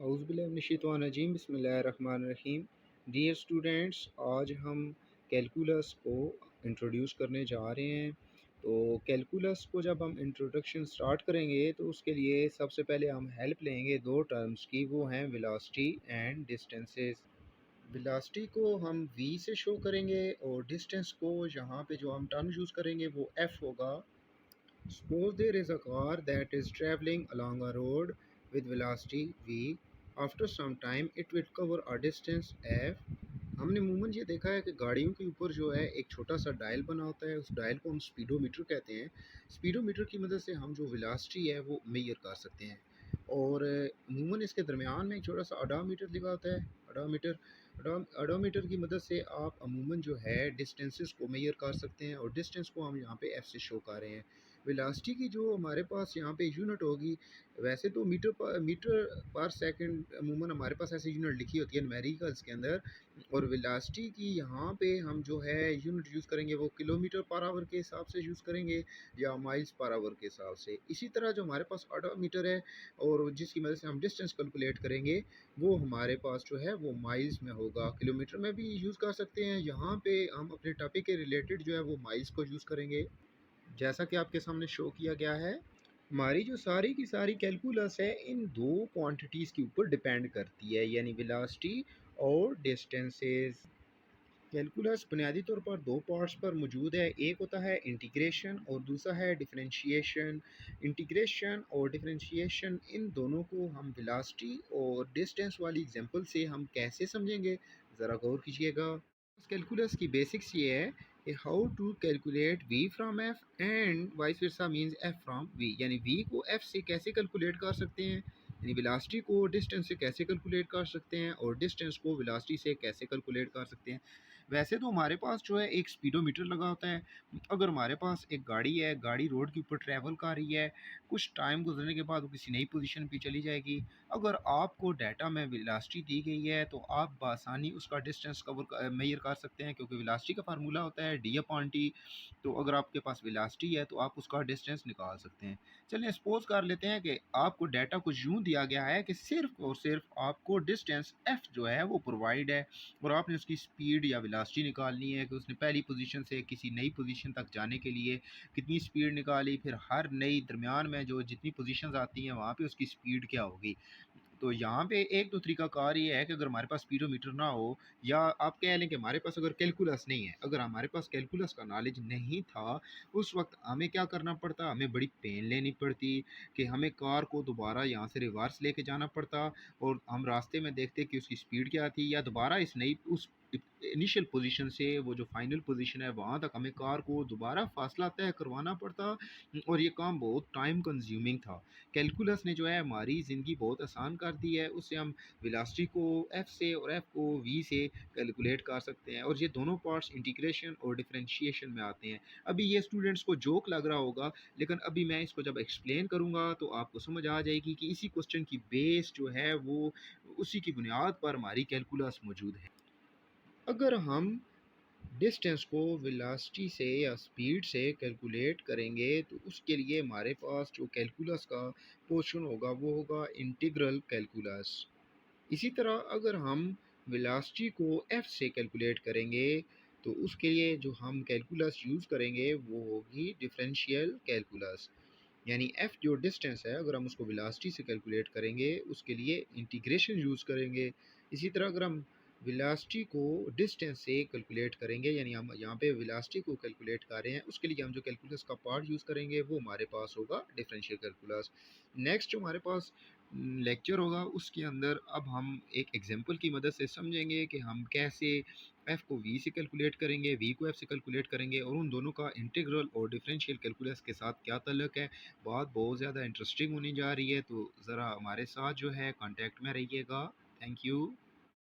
औज़ुबिल्लाहिमिनश्शैतानिर्रजीम बिस्मिल्लाहिर्रहमानिर्रहीम। Dear students, आज हम कैलकुलस को इंट्रोड्यूस करने जा रहे हैं। तो कैलकुलस को जब हम इंट्रोडक्शन स्टार्ट करेंगे तो उसके लिए सबसे पहले हम हेल्प लेंगे दो टर्म्स की, वो हैं वेलोसिटी एंड डिस्टेंसेस। वेलोसिटी को हम v से शो करेंगे और डिस्टेंस को यहाँ पे जो हम टर्म यूज़ करेंगे वो f होगा। Suppose there is a car that is traveling along a road with velocity v. After some time it will cover a distance f. हमने अमूमन ये देखा है कि गाड़ियों के ऊपर जो है एक छोटा सा डायल बना होता है, उस डायल को हम स्पीडोमीटर कहते हैं। स्पीडोमीटर की मदद से हम जो वेलोसिटी है वो मेजर कर सकते हैं और अमूमन इसके दरमियान में एक छोटा सा ओडोमीटर लगा होता है। ओडोमीटर की मदद से आप अमूमन जो है डिस्टेंसेस को मेजर कर सकते हैं और डिस्टेंस को हम यहाँ पे एफ से शो कर रहे हैं। वेलोसिटी की जो हमारे पास यहाँ पे यूनिट होगी, वैसे तो मीटर पर सेकंड अमूमन हमारे पास ऐसे यूनिट लिखी होती है न्यूमेरिकल्स के अंदर, और वेलोसिटी की यहाँ पे हम जो है यूनिट यूज़ करेंगे वो किलोमीटर पर आवर के हिसाब से यूज़ करेंगे या माइल्स पर आवर के हिसाब से। इसी तरह जो हमारे पास ओडोमीटर है और जिसकी मदद से हम डिस्टेंस कैलकुलेट करेंगे वो हमारे पास जो है वो माइल्स में होगा। किलोमीटर में भी यूज़ कर सकते हैं, यहाँ पे हम अपने टॉपिक के रिलेटेड जो है वो माइल्स को यूज़ करेंगे। जैसा कि आपके सामने शो किया गया है, हमारी जो सारी की सारी कैलकुलस है इन दो क्वांटिटीज़ के ऊपर डिपेंड करती है, यानी वेलोसिटी और डिस्टेंसेस। कैलकुलस बुनियादी तौर पर दो पार्ट्स पर मौजूद है, एक होता है इंटीग्रेशन और दूसरा है डिफरेंशिएशन। इंटीग्रेशन और डिफरेंशिएशन इन दोनों को हम वेलोसिटी और डिस्टेंस वाली एग्जांपल से हम कैसे समझेंगे, ज़रा गौर कीजिएगा। कैलकुलस की बेसिक्स ये है कि how to calculate v from f and vice versa means f from v, यानी v को f से कैसे कैलकुलेट कर सकते हैं, यानी वेलोसिटी को डिस्टेंस से कैसे कैलकुलेट कर सकते हैं और डिस्टेंस को वेलोसिटी से कैसे कैलकुलेट कर सकते हैं। वैसे तो हमारे पास जो है एक स्पीडोमीटर लगा होता है। अगर हमारे पास एक गाड़ी है, गाड़ी रोड के ऊपर ट्रैवल कर रही है, कुछ टाइम गुजरने के बाद वो किसी नई पोजीशन पे चली जाएगी। अगर आपको डाटा में वेलोसिटी दी गई है तो आप बआसानी उसका डिस्टेंस मेजर कर सकते हैं, क्योंकि वेलोसिटी का फार्मूला होता है d/t। तो अगर आपके पास वेलोसिटी है तो आप उसका डिस्टेंस निकाल सकते हैं। चलिए सपोज कर लेते हैं कि आपको डाटा कुछ यूँ दिया गया है कि सिर्फ और सिर्फ आपको डिस्टेंस f जो है वो प्रोवाइड है और आपने उसकी स्पीड या वेलोसिटी निकालनी है कि उसने पहली पोजीशन से किसी नई पोजीशन तक जाने के लिए कितनी स्पीड निकाली, फिर हर नई दरमियान में जो जितनी पोजीशंस आती हैं वहाँ पे उसकी स्पीड क्या होगी। तो यहाँ पे एक तो तरीकाकार ये है कि अगर हमारे पास स्पीडोमीटर ना हो, या आप कह लें कि हमारे पास अगर कैलकुलस नहीं है, अगर हमारे पास कैलकुलस का नॉलेज नहीं था, उस वक्त हमें क्या करना पड़ता, हमें बड़ी पेन लेनी पड़ती कि हमें कार को दोबारा यहाँ से रिवर्स लेके जाना पड़ता और हम रास्ते में देखते कि उसकी स्पीड क्या थी, या दोबारा इस नई उस इनिशियल पोजीशन से वो जो फाइनल पोजीशन है वहाँ तक हमें कार को दोबारा फासला तय करवाना पड़ता और ये काम बहुत टाइम कंज्यूमिंग था। कैलकुलस ने जो है हमारी ज़िंदगी बहुत आसान कर दी है। उससे हम वेलोसिटी को f से और f को v से कैलकुलेट कर सकते हैं और ये दोनों पार्ट्स इंटीग्रेशन और डिफरेंशिएशन में आते हैं। अभी ये स्टूडेंट्स को जोक लग रहा होगा, लेकिन अभी मैं इसको जब एक्सप्लेन करूँगा तो आपको समझ आ जाएगी कि इसी क्वेश्चन की बेस जो है वो उसी की बुनियाद पर हमारी कैलकुलस मौजूद है। अगर हम डिस्टेंस को वेलोसिटी से या स्पीड से कैलकुलेट करेंगे तो उसके लिए हमारे पास जो कैलकुलस का पोर्शन होगा वो होगा इंटीग्रल कैलकुलस। इसी तरह अगर हम वेलोसिटी को f से कैलकुलेट करेंगे तो उसके लिए जो हम कैलकुलस यूज़ करेंगे वो होगी डिफरेंशियल कैलकुलस, यानी f जो डिस्टेंस है अगर हम उसको वेलोसिटी से कैलकुलेट करेंगे उसके लिए इंटीग्रेशन यूज़ करेंगे। इसी तरह अगर हम वेलोसिटी को डिस्टेंस से कैलकुलेट करेंगे, यानी हम यहाँ पे वेलोसिटी को कैलकुलेट कर रहे हैं, उसके लिए हम जो कैलकुलस का पार्ट यूज़ करेंगे वो हमारे पास होगा डिफरेंशियल कैलकुलस। नेक्स्ट जो हमारे पास लेक्चर होगा उसके अंदर अब हम एक एग्जांपल की मदद से समझेंगे कि हम कैसे f को v से कैलकुलेट करेंगे, v को f से कैलकुलेट करेंगे और उन दोनों का इंटीग्रल और डिफरेंशियल कैलकुलस के साथ क्या ताल्लुक है। बात बहुत ज़्यादा इंटरेस्टिंग होने जा रही है, तो ज़रा हमारे साथ जो है कांटेक्ट में रहिएगा। Thank you.